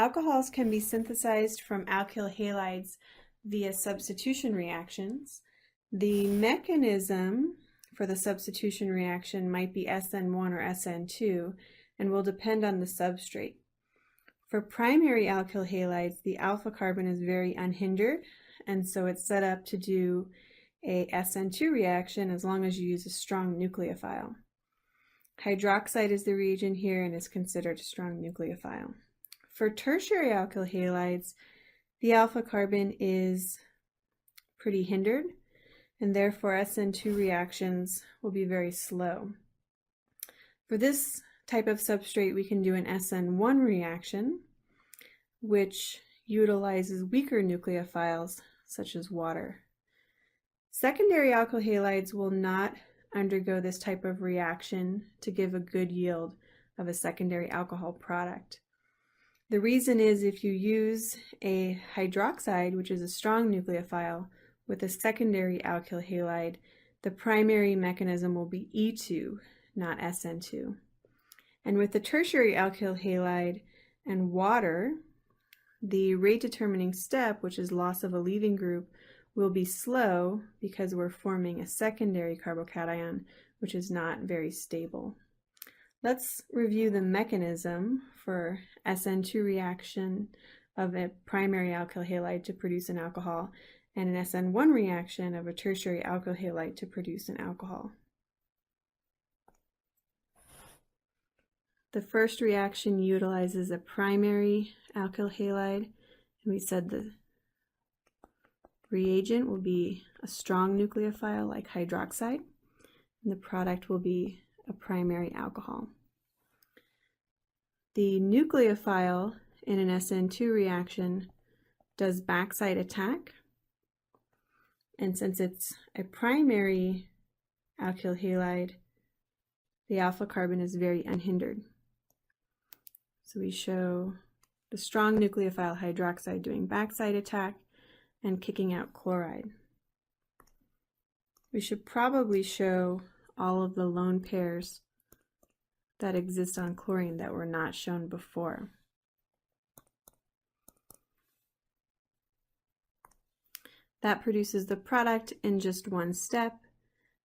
Alcohols can be synthesized from alkyl halides via substitution reactions. The mechanism for the substitution reaction might be SN1 or SN2 and will depend on the substrate. For primary alkyl halides, the alpha carbon is very unhindered, and so it's set up to do a SN2 reaction as long as you use a strong nucleophile. Hydroxide is the reagent here and is considered a strong nucleophile. For tertiary alkyl halides, the alpha carbon is pretty hindered, and therefore SN2 reactions will be very slow. For this type of substrate, we can do an SN1 reaction, which utilizes weaker nucleophiles, such as water. Secondary alkyl halides will not undergo this type of reaction to give a good yield of a secondary alcohol product. The reason is if you use a hydroxide, which is a strong nucleophile, with a secondary alkyl halide, the primary mechanism will be E2, not SN2. And with the tertiary alkyl halide and water, the rate determining step, which is loss of a leaving group, will be slow because we're forming a secondary carbocation, which is not very stable. Let's review the mechanism for SN2 reaction of a primary alkyl halide to produce an alcohol and an SN1 reaction of a tertiary alkyl halide to produce an alcohol. The first reaction utilizes a primary alkyl halide, and we said the reagent will be a strong nucleophile like hydroxide, and the product will be a primary alcohol. The nucleophile in an SN2 reaction does backside attack, and since it's a primary alkyl halide, the alpha carbon is very unhindered. So we show the strong nucleophile hydroxide doing backside attack and kicking out chloride. We should probably show all of the lone pairs that exist on chlorine that were not shown before. That produces the product in just one step,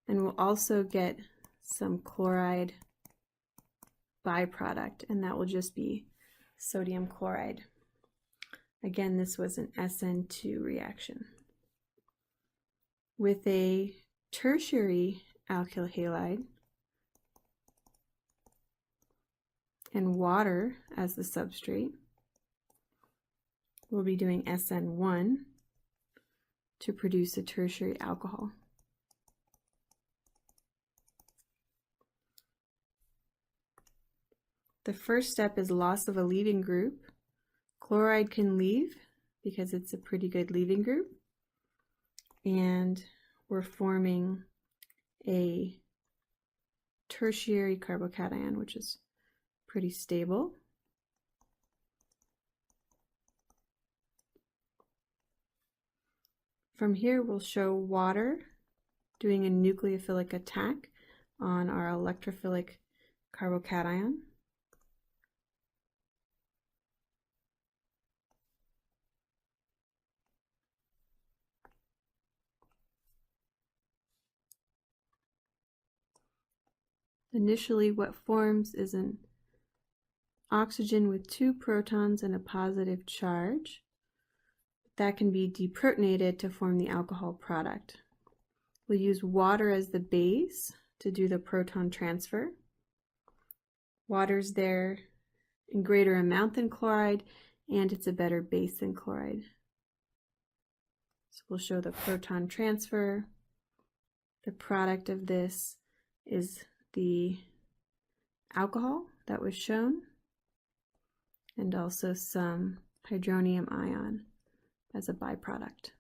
and we'll also get some chloride byproduct, and that will just be sodium chloride. Again, this was an SN2 reaction. With a tertiary alkyl halide and water as the substrate, we'll be doing SN1 to produce a tertiary alcohol. The first step is loss of a leaving group. Chloride can leave because it's a pretty good leaving group, and we're forming a tertiary carbocation, which is pretty stable. From here, we'll show water doing a nucleophilic attack on our electrophilic carbocation. Initially, what forms is an oxygen with 2 protons and a positive charge. That can be deprotonated to form the alcohol product. We'll use water as the base to do the proton transfer. Water's there in greater amount than chloride, and it's a better base than chloride. So we'll show the proton transfer. The product of this is the alcohol that was shown, and also some hydronium ion as a byproduct.